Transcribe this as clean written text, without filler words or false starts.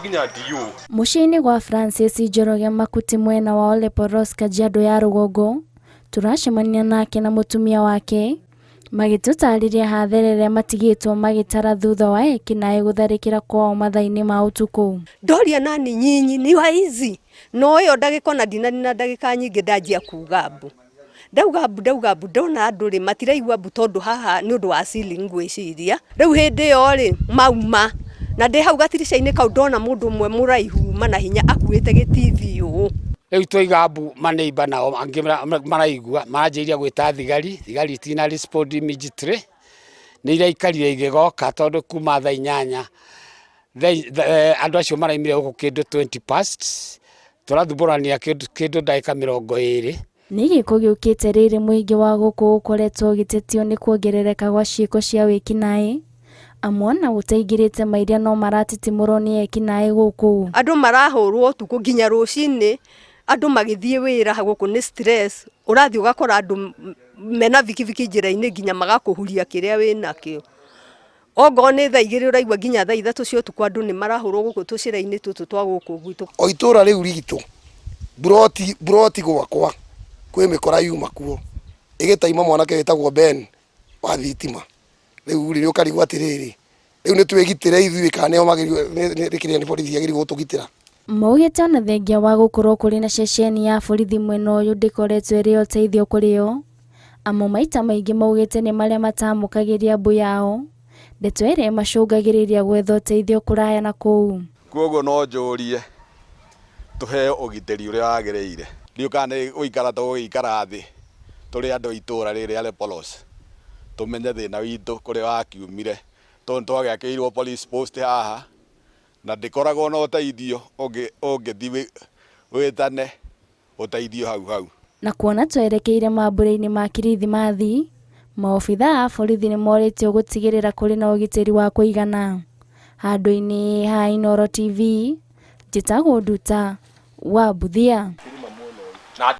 nginya DU. Muciini gwa Francis Njoroge Makuti mwena wa Ole Poros Kajiado ya Rugongo turacemania nake na mutumia wake magitutariria hatherere matigitwo magitara thutha wa ekinae gutharikira kwao mathaini ma utuku. Doria nani nyinyi ni waizi no yo ndagikona ndina ndagika nyingi ndanjia kuga mbu ndauga mbu ndona andu ri matiraigua mbu tondu haha ni undu wa ceiling ngwiciria riu hindi yo ri mauma na ndi hau gatirica-ini kau ndona mundu mwe muraihu mana hinya akuite gitivi uu riu twiga mbu maneiba nao angi maraigua maranjiria gwita thigari tina respond immediately ni ira ikarire igigoka tondu kuma thaa 8 andu acio maraimire guku kindu 20 past turathuburania kindu ndagika 20. Ni giko giukite riri muingi wa guku ukoretwo gitetio ni kuongerereka gwa ciiko cia wikinae amwana gutaingirite mairia no maratitimurwo ni ekinae guku. Andu marahurwo tuku nginya rucini andu magithie wira guku ni stress urathi ugakora andu mena vikiviki njira-ini nginya magakuhuria kiria winakio ogo ni thaa 2 uraigua nginya thaa 3 cio tuku andu ni marahurwo guku tucira-ini tutu twa guku gwitu o itura riu rigitu broti gwakwa kwi mikora yuma kuo igitaima mwanake witagwo Ben wa thitima riu ri ukarigwa atiriri riu ni twigitire ithui kaneo magirio ni borithi agiri gutugitira maugite ona thengia wa gukorwo kuri na ceceni ya borithi mwena uyu ndikoretwo iri uteithio kurio amo maita maingi maugite ni maria matamukagiria mbu yao ndeto ire macungagiriria gwetha uteithio kuraya na kuu. Koguo no njurie tuhe ugitiri uria wagiriire riukane uikara to uikara thi turi andu itura riri ale Polos tumenye thina witu kuri wakiumire tondu twagiakirwo police post haha na ndikoragwo no uteithio ungithi witane uteithio hau na kuona twerekeire mambura-ini ma Kirithimathi maobitha a borithi ni moritio gutigirira kuri na ugitiri wa kuigana. Handu-ini ha Inooro TV njitagwo Nduta wa Buthia.